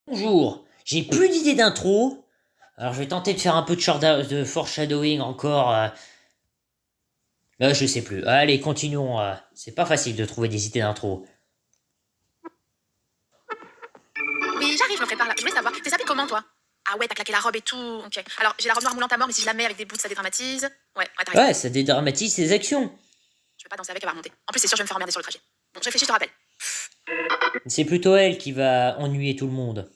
Bonjour, j'ai plus d'idées d'intro, alors je vais tenter de faire un peu de foreshadowing encore. Je sais plus. Allez, continuons. C'est pas facile de trouver des idées d'intro. Oui, j'arrive, je me prépare là. Je voulais savoir, t'es sapé comment toi? Ah ouais, t'as claqué la robe et tout. Ok. Alors, j'ai la robe noire moulante à mort, mais si je la mets avec des bouts, ça dédramatise. Ouais, t'as raison. Ouais, ça dédramatise ses actions. Je vais pas danser avec, elle va remonter. En plus, c'est sûr, je vais me faire emmerder sur le trajet. Bon, je réfléchis, je te rappelle. C'est plutôt elle qui va ennuyer tout le monde.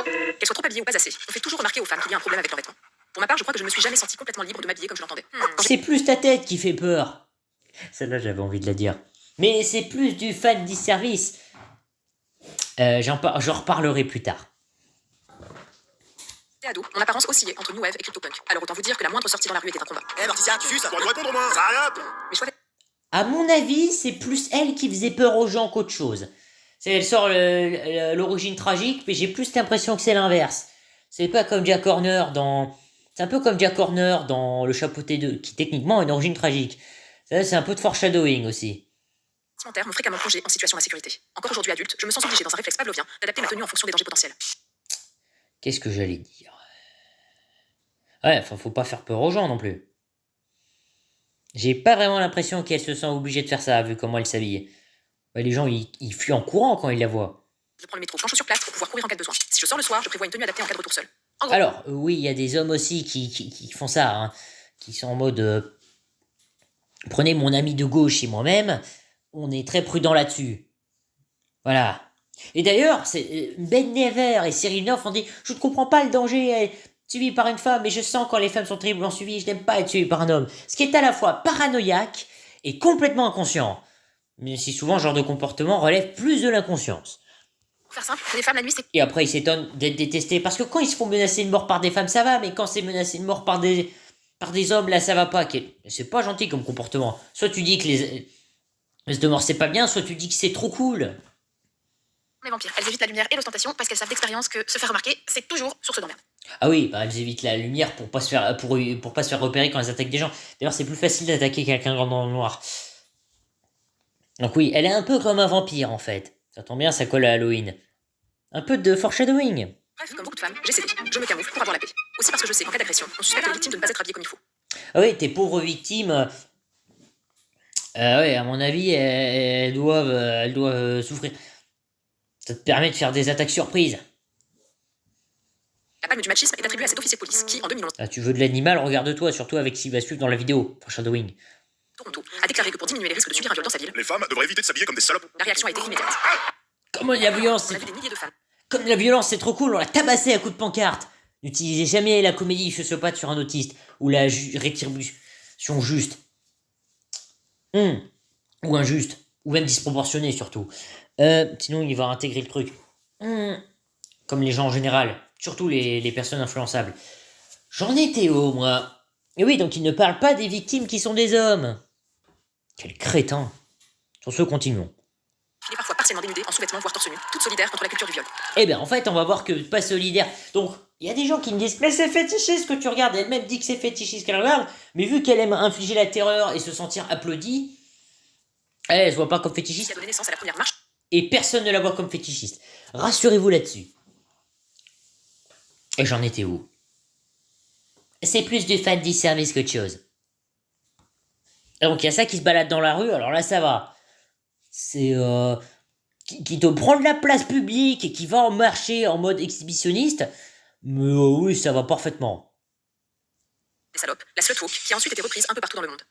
Qu'elle soit trop habillée ou pas assez, on fait toujours remarquer aux femmes qu'il y a un problème avec leurs vêtements. Pour ma part, je crois que je ne me suis jamais sentie complètement libre de m'habiller comme je l'entendais. C'est plus ta tête qui fait peur. Celle-là, j'avais envie de la dire. Mais c'est plus du fan disservice. J'en reparlerai plus tard. J'étais ado, mon apparence oscillait entre New Wave et CryptoPunk. Alors autant vous dire que la moindre sortie dans la rue était un combat. Eh Morticia, tu suces, ça doit lui répondre au moins. Ça a rien. Mes choix À mon avis, c'est plus elle qui faisait peur aux gens qu'autre chose. Elle sort l'origine tragique, mais j'ai plus l'impression que c'est l'inverse. C'est pas comme Jack Horner dans... C'est un peu comme Jack Horner dans Le Chapeauté 2, qui techniquement a une origine tragique. Ça, c'est un peu de foreshadowing aussi. vestimentaires m'ont fréquemment plongé en situation d'insécurité. Encore aujourd'hui adulte, je me sens obligée dans un réflexe pavlovien d'adapter ma tenue en fonction des dangers potentiels. Qu'est-ce que j'allais dire? Ouais, enfin, faut pas faire peur aux gens non plus. J'ai pas vraiment l'impression qu'elle se sent obligée de faire ça, vu comment elle s'habille. Ouais, les gens, ils fuient en courant quand ils la voient. Je prends le métro sans chaussures plates pour pouvoir courir en cas de besoin. Si je sors le soir, je prévois une tenue adaptée en cas de retour seul. En gros, Alors, oui, il y a des hommes aussi qui font ça, hein, qui sont en mode prenez mon ami de gauche et moi-même, on est très prudent là-dessus. Voilà. Et d'ailleurs, Ben Never et Cyril Neff ont dit je ne comprends pas le danger être suivi par une femme, mais je sens quand les femmes sont terriblement suivies, je n'aime pas être suivi par un homme. Ce qui est à la fois paranoïaque et complètement inconscient. Mais si souvent, ce genre de comportement relève plus de l'inconscience. pour faire simple, les femmes la nuit, c'est Et après, ils s'étonnent d'être détestés. Parce que quand ils se font menacer de mort par des femmes, ça va. Mais quand c'est menacé de mort par des hommes, là, ça va pas. C'est pas gentil comme comportement. Soit tu dis que les de mort, c'est pas bien. Soit tu dis que c'est trop cool. les vampires. Elles évitent la lumière et l'ostentation parce qu'elles savent d'expérience que se faire remarquer, c'est toujours source d'emmerde. Ah oui, bah, elles évitent la lumière pour pas se faire, pour pas se faire repérer quand elles attaquent des gens. D'ailleurs, c'est plus facile d'attaquer quelqu'un dans le noir. Donc oui, elle est un peu comme un vampire, en fait. Ça tombe bien, ça colle à Halloween. Un peu de foreshadowing. Bref, comme beaucoup de femmes, j'ai cédé. Je me camoufle pour avoir la paix. Aussi parce que je sais qu'en cas d'agression, on suspecte les victimes de ne pas être habillées comme il faut. Ah oui, tes pauvres victimes, ouais, à mon avis, elles doivent souffrir. Ça te permet de faire des attaques surprises. La palme du machisme est attribuée à cet officier de police qui, en 2011, Ah, tu veux de l'animal, regarde-toi, surtout avec ce qui va suivre dans la vidéo. Foreshadowing. Toronto, a déclaré que pour diminuer les risques de subir un viol dans sa ville, Les femmes devraient éviter de s'habiller comme des salopes. la réaction a été immédiate. Comment la violence, On a vu des milliers de femmes. comme la violence, c'est trop cool, on l'a tabassé à coups de pancarte. N'utilisez jamais la comédie sociopathe sur un autiste, ou la rétribution juste. Ou injuste, ou même disproportionnée surtout. Sinon, il va intégrer le truc. Comme les gens en général, surtout les personnes influençables. J'en étais haut, moi. Et oui, donc il ne parle pas des victimes qui sont des hommes. Quel crétin. Sur ce, continuons. Il est parfois partiellement dénudé, en sous-vêtements, voire torse nu, toute solidaire contre la culture du viol. Eh bien, en fait, on va voir que pas solidaire. Donc, il y a des gens qui me disent mais c'est fétichiste ce que tu regardes. Elle-même dit que c'est fétichiste qu'elle regarde. Mais vu qu'elle aime infliger la terreur et se sentir applaudie, elle se voit pas comme Qui fétichiste. a donné naissance à la première marche. Et personne ne la voit comme fétichiste. Rassurez-vous là-dessus. Et j'en étais où? C'est plus du fan disservice qu'autre chose. Et donc il y a ça qui se balade dans la rue, alors là ça va. C'est qui te prend de la place publique et qui va en marché en mode exhibitionniste. Mais oui, ça va parfaitement. Des salopes, la slut walk, qui a ensuite été reprise un peu partout dans le monde.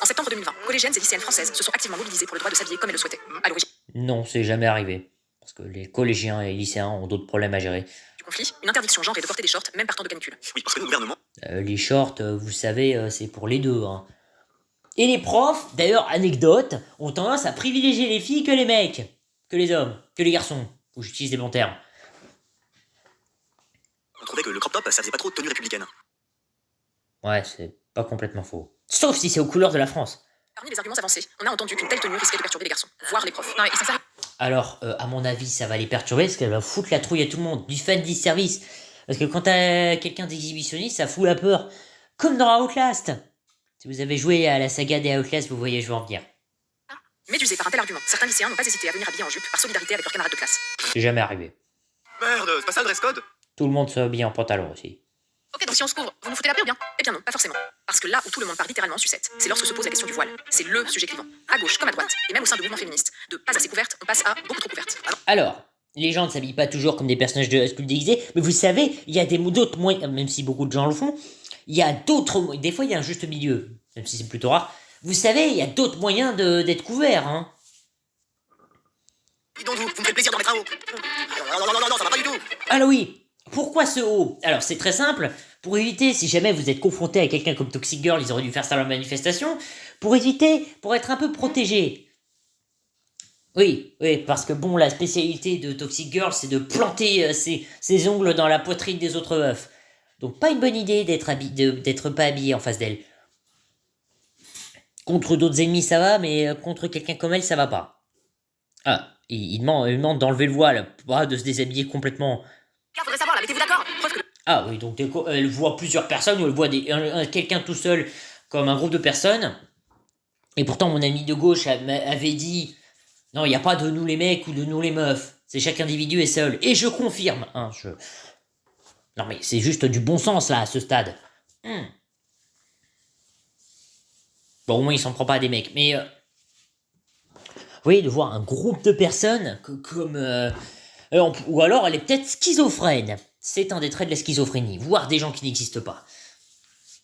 En septembre 2020, collégiennes et lycéennes françaises se sont activement mobilisées pour le droit de s'habiller comme elles le souhaitaient. À l'origine Non, c'est jamais arrivé. Parce que les collégiens et lycéens ont d'autres problèmes à gérer. du conflit, une interdiction genrée de porter des shorts, même partant de canicule. Oui, parce que le gouvernement. Les shorts, vous savez, c'est pour les deux. Hein. Et les profs, d'ailleurs, anecdote, ont tendance à privilégier les filles que les mecs. Que les hommes, que les garçons. Faut que j'utilise des bons termes. On trouvait que le crop top, ça faisait pas trop de tenue républicaine. Ouais, c'est pas complètement faux. Sauf si c'est aux couleurs de la France. Parmi les arguments avancés, on a entendu qu'une telle tenue risquait de perturber les garçons, voire les profs. Non, mais ils s'en servent. Alors, à mon avis, ça va les perturber parce qu'elle va foutre la trouille à tout le monde. Du fan disservice. Parce que quand t'as quelqu'un d'exhibitionniste, ça fout la peur. Comme dans Outlast. Si vous avez joué à la saga des Outlast, vous voyez, je vais en venir. Médusés par un tel argument, certains lycéens n'ont pas hésité à venir habiller en jupe par solidarité avec leurs camarades de classe. C'est jamais arrivé. Merde, c'est pas ça le dress code? Tout le monde se habille en pantalon aussi. Ok, donc si on se couvre, vous nous foutez la paix ou bien? Eh bien non, pas forcément. Parce que là où tout le monde part littéralement en sucette, c'est lorsque se pose la question du voile. C'est le sujet clivant. À gauche comme à droite, et même au sein de mouvements féministes. De pas assez couverte, on passe à beaucoup trop couverte. Alors, les gens ne s'habillent pas toujours comme des personnages de High School déguisés, mais vous savez, il y a d'autres moyens, même si beaucoup de gens le font, il y a d'autres, des fois il y a un juste milieu, même si c'est plutôt rare. Vous savez, il y a d'autres moyens d'être couvert, hein. Dis donc, vous me faites plaisir d'en mettre un haut. Non, ça va pas du tout. Alors oui, pourquoi ce haut? Alors c'est très simple, pour éviter, si jamais vous êtes confronté à quelqu'un comme Toxic Girl, ils auraient dû faire ça dans la manifestation, pour être un peu protégé. Oui, parce que bon, la spécialité de Toxic Girl, c'est de planter ses ongles dans la poitrine des autres meufs. Donc pas une bonne idée d'être pas habillé en face d'elle. Contre d'autres ennemis, ça va, mais contre quelqu'un comme elle, ça va pas. Ah, il demande d'enlever le voile, pas de se déshabiller complètement. Car faudrait savoir, là, mettez-vous d'accord? Preuve que Ah oui, donc elle voit plusieurs personnes, ou elle voit quelqu'un tout seul, comme un groupe de personnes. Et pourtant, mon ami de gauche avait dit... Non, il n'y a pas de nous les mecs ou de nous les meufs. C'est chaque individu est seul. Et je confirme. Hein, Non mais c'est juste du bon sens là, à ce stade. Bon, au moins il s'en prend pas à des mecs. Mais... vous voyez, de voir un groupe de personnes comme... ou alors elle est peut-être schizophrène. C'est un des traits de la schizophrénie. Voir des gens qui n'existent pas.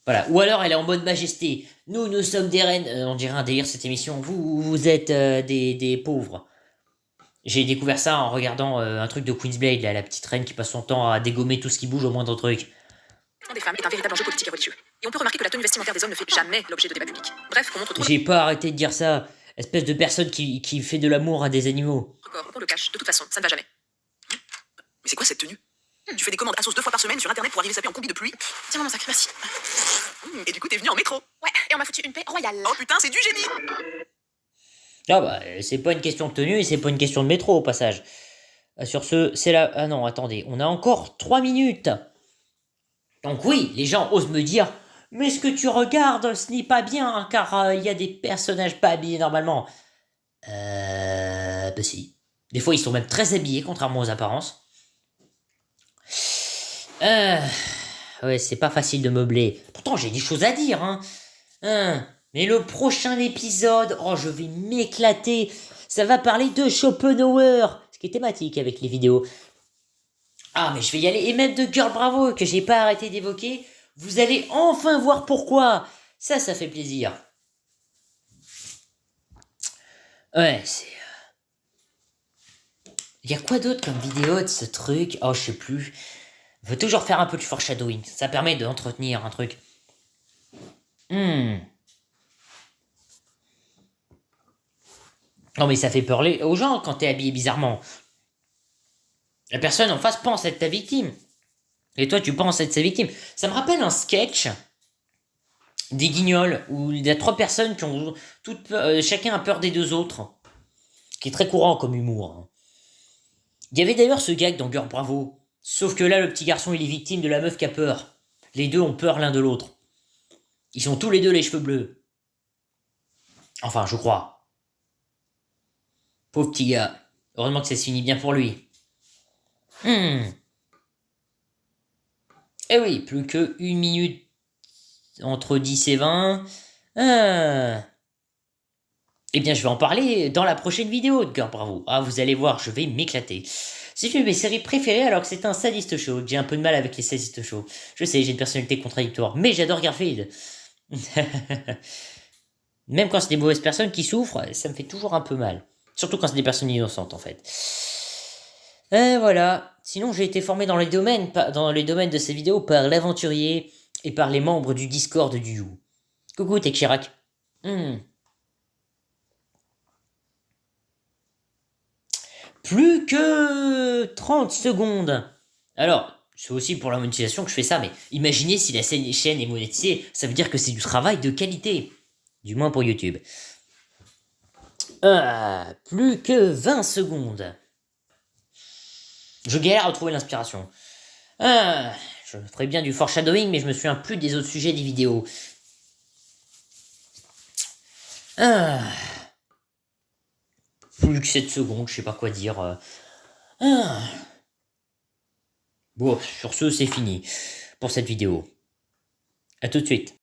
Voilà. Ou alors elle est en mode majesté. Nous sommes des reines. On dirait un délire cette émission. Vous êtes des pauvres. J'ai découvert ça en regardant un truc de Queensblade, là, la petite reine qui passe son temps à dégommer tout ce qui bouge au moindre truc. des femmes est un véritable enjeu politique et religieux. Et on peut remarquer que la tenue vestimentaire des hommes ne fait jamais l'objet de débats publics. Bref, on montre tout J'ai pas arrêté de dire ça. Espèce de personne qui fait de l'amour à des animaux. notre corps, on le cache. De toute façon, ça ne va jamais. Mais c'est quoi cette tenue? Tu fais des commandes à sauce 2 fois par semaine sur internet pour arriver sapé en combi de pluie? Tiens, mon sac, merci. Et du coup, t'es venu en métro? Ouais, et on m'a foutu une paix royale. Oh putain, c'est du génie! Ah bah, c'est pas une question de tenue et c'est pas une question de métro au passage. Sur ce, c'est là... Ah non, attendez, on a encore 3 minutes. Donc oui, les gens osent me dire... Mais ce que tu regardes, ce n'est pas bien, hein, car il y a des personnages pas habillés normalement. Bah si. Des fois, ils sont même très habillés, contrairement aux apparences. Ouais, c'est pas facile de meubler. Pourtant, j'ai des choses à dire, hein. Mais le prochain épisode, oh, je vais m'éclater. Ça va parler de Schopenhauer, ce qui est thématique avec les vidéos. Ah, mais je vais y aller. Et même de Girl Bravo, que j'ai pas arrêté d'évoquer. Vous allez enfin voir pourquoi. Ça fait plaisir. Ouais, c'est... Il y a quoi d'autre comme vidéo de ce truc? Oh, je sais plus. Je veux toujours faire un peu de foreshadowing. Ça permet d'entretenir un truc. Non, mais ça fait peur aux gens quand t'es habillé bizarrement. La personne en face pense être ta victime. Et toi, tu penses être sa victime. Ça me rappelle un sketch des Guignols où il y a 3 personnes qui ont chacun a peur des 2 autres. Qui est très courant comme humour. Il y avait d'ailleurs ce gag dans Girl Bravo. Sauf que là, le petit garçon, il est victime de la meuf qui a peur. Les deux ont peur l'un de l'autre. Ils sont tous les deux les cheveux bleus. Enfin, je crois. Pauvre petit gars. Heureusement que ça se finit bien pour lui. Eh oui, plus que 1 minute entre 10 et 20. Eh bien, je vais en parler dans la prochaine vidéo de Girl Bravo. Ah, vous allez voir, je vais m'éclater. C'est une de mes séries préférées alors que c'est un sadiste show. J'ai un peu de mal avec les sadistes shows. Je sais, j'ai une personnalité contradictoire, mais j'adore Garfield. Même quand c'est des mauvaises personnes qui souffrent, ça me fait toujours un peu mal. Surtout quand c'est des personnes innocentes, en fait. Et voilà. Sinon, j'ai été formé dans les domaines de ces vidéos par l'aventurier et par les membres du Discord du You. Coucou, Tech Chirac. Plus que 30 secondes. Alors, c'est aussi pour la monétisation que je fais ça, mais imaginez si la chaîne est monétisée, ça veut dire que c'est du travail de qualité. Du moins pour YouTube. Plus que 20 secondes. Je galère à trouver l'inspiration. Je ferais bien du foreshadowing, mais je me souviens plus des autres sujets des vidéos. Plus que 7 secondes, je sais pas quoi dire. Bon, sur ce, c'est fini pour cette vidéo. À tout de suite.